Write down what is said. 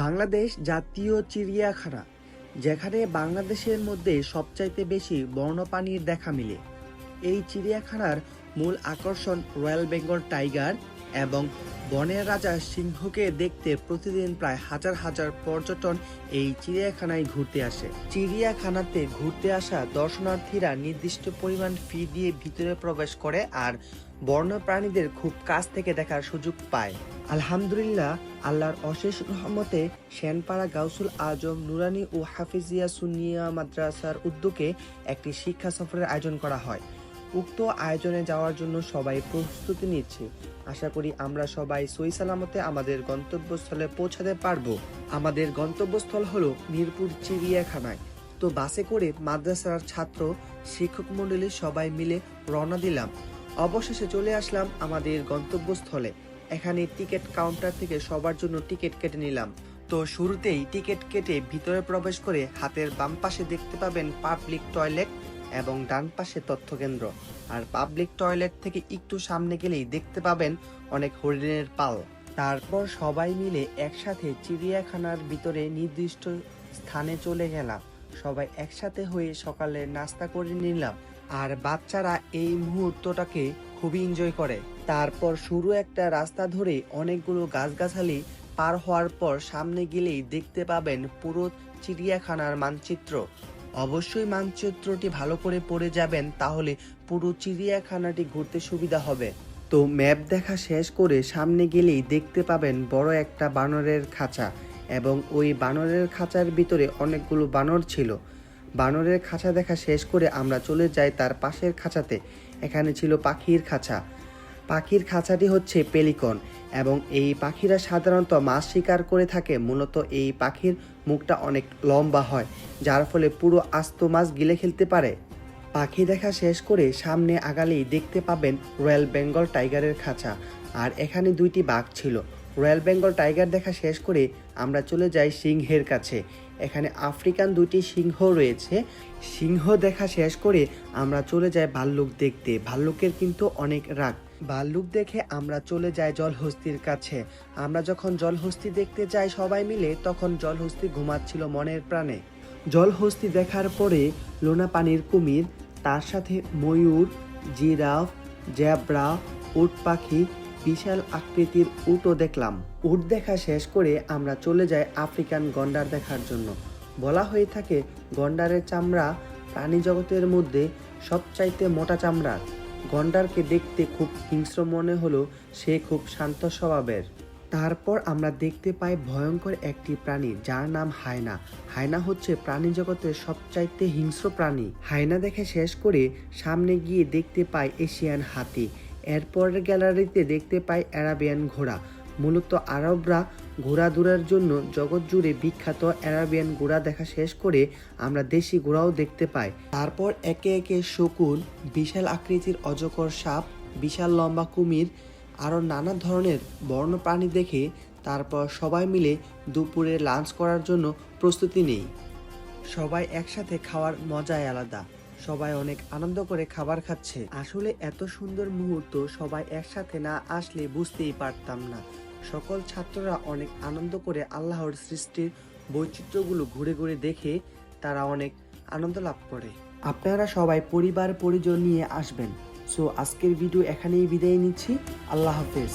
বাংলাদেশ জাতীয় চিড়িয়াখানা, যেখানে বাংলাদেশের মধ্যে সবচাইতে বেশি বন্যপ্রাণীর দেখা মিলে। এই চিড়িয়াখানার মূল আকর্ষণ রয়্যাল বেঙ্গল টাইগার এবং বনের রাজা সিংহকে দেখতে প্রতিদিন প্রায় হাজার হাজার পর্যটন এই চিড়িয়াখানায় ঘুরতে আসে। চিড়িয়াখানাতে ঘুরতে আসা দর্শনার্থীরা নির্দিষ্ট পরিমাণ ফি দিয়ে ভিতরে প্রবেশ করে আর বন্যপ্রাণীদের খুব কাছ থেকে দেখার সুযোগ পায়। আলহামদুলিল্লাহ, আল্লাহর অশেষ রহমতে সেনপাড়া গাউসুল আজম নুরানি ও হাফিজিয়া সুন্নিয়া মাদ্রাসার উদ্যোগে একটি শিক্ষা সফরের আয়োজন করা হয়। উক্ত আয়োজনে যাওয়ার জন্য সবাই প্রস্তুতি নিচ্ছে। আশা করি আমরা সবাই সহি সালামতে আমাদের গন্তব্যস্থলে পৌঁছাতে পারবো। আমাদের গন্তব্যস্থল হলো মিরপুর চিড়িয়াখানায়। তো বাসে করে মাদ্রাসার ছাত্র শিক্ষক মণ্ডলী সবাই মিলে রওনা দিলাম। অবশেষে চলে আসলাম আমাদের গন্তব্যস্থলে। এখানে টিকিট কাউন্টার থেকে সবার জন্য টিকিট কেটে নিলাম। তো শুরুতেই টিকিট কেটে ভিতরে প্রবেশ করে হাতের বাম পাশে দেখতে পাবেন পাবলিক টয়লেট এবং ডান পাশে তথ্য কেন্দ্র। আর পাবলিক টয়লেট থেকে একটু সামনে গেলেই দেখতে পাবেন অনেক হরিণের পাল। তারপর সবাই মিলে একসাথে চিড়িয়াখানার ভিতরে নির্দিষ্ট স্থানে চলে গেলাম। সবাই একসাথে হয়ে সকালে নাস্তা করে নিলাম। আর বাচ্চারা এই মুহূর্তটাকে খুবই এনজয় করে। তারপর শুরু একটা রাস্তা ধরে অনেকগুলো গাছগাছালি পার হওয়ার পর সামনে গেলেই দেখতে পাবেন পুরো চিড়িয়াখানার মানচিত্র। অবশ্যই মানচিত্রটি ভালো করে পড়ে যাবেন, তাহলে পুরো চিড়িয়াখানাটি ঘুরতে সুবিধা হবে। তো ম্যাপ দেখা শেষ করে সামনে গেলেই দেখতে পাবেন বড় একটা বানরের খাঁচা, এবং ওই বানরের খাঁচার ভিতরে অনেকগুলো বানর ছিল। বানরের খাঁচা দেখা শেষ করে আমরা চলে যাই তার পাশের খাঁচাতে। এখানে ছিল পাখির খাঁচা। পাখির খাঁচাটি হচ্ছে পেলিকন, এবং এই পাখিরা সাধারণত মাছ শিকার করে থাকে। মূলত এই পাখির মুখটা অনেক লম্বা হয়, যার ফলে পুরো আস্ত মাছ গিলে খেলতে পারে। পাখি দেখা শেষ করে সামনে আগালেই দেখতে পাবেন রয়্যাল বেঙ্গল টাইগারের খাঁচা, আর এখানে দুইটি বাঘ ছিল। রয়্যাল বেঙ্গল টাইগার দেখা শেষ করে আমরা চলে যাই সিংহের কাছে। এখানে আফ্রিকান দুইটি সিংহ রয়েছে। সিংহ দেখা শেষ করে আমরা চলে যাই ভাল্লুক দেখতে। ভাল্লুকের কিন্তু অনেক রাগ। ভাল্লুক দেখে আমরা চলে যাই জলহস্তির কাছে। আমরা যখন জলহস্তি দেখতে যাই সবাই মিলে, তখন জলহস্তি ঘুমাচ্ছিল মনের প্রাণে। জলহস্তি দেখার পরে লোনা পানির কুমির, তার সাথে ময়ূর, জিরাফ, জেব্রা, উট পাখি, বিশাল আকৃতির উটও দেখলাম। উট দেখা শেষ করে আমরা চলে যাই আফ্রিকান গন্ডার দেখার জন্য। বলা হয়ে থাকে গন্ডারের চামড়া প্রাণী জগতের মধ্যে সবচাইতে মোটা চামড়ার। গন্ডারকে দেখতে খুব হিংস্র মনে হলো, সে খুব শান্ত স্বভাবের। তারপর আমরা দেখতে পাই ভয়ঙ্কর একটি প্রাণী, যার নাম হায়না। হায়না হচ্ছে প্রাণী জগতের সবচাইতে হিংস্র প্রাণী। হায়না দেখে শেষ করে সামনে গিয়ে দেখতে পাই এশিয়ান হাতি। এরপরের গ্যালারিতে দেখতে পাই অ্যারাবিয়ান ঘোড়া। মূলত আরবরা ঘোড়া দৌড়ার জন্য জগৎ জুড়ে বিখ্যাত। অ্যারাবিয়ান ঘোড়া দেখা শেষ করে আমরা দেশি ঘোড়াও দেখতে পাই। তারপর একে একে শকুন, বিশাল আকৃতির অজগর সাপ, বিশাল লম্বা কুমির, আরও নানা ধরনের বন্য প্রাণী দেখে তারপর সবাই মিলে দুপুরে লাঞ্চ করার জন্য প্রস্তুতি নেই। সবাই একসাথে খাওয়ার মজাই আলাদা। সবাই অনেক আনন্দ করে খাবার খাচ্ছে। আসলে এত সুন্দর মুহূর্ত সবাই একসাথে না আসলে বুঝতেই পারতাম না। সকল ছাত্ররা অনেক আনন্দ করে আল্লাহর সৃষ্টির বৈচিত্র্যগুলো ঘুরে ঘুরে দেখে তারা অনেক আনন্দ লাভ করে। আপনারা সবাই পরিবার পরিজন নিয়ে আসবেন। সো আজকের ভিডিও এখানেই বিদায় নিচ্ছি। আল্লাহ হাফেজ।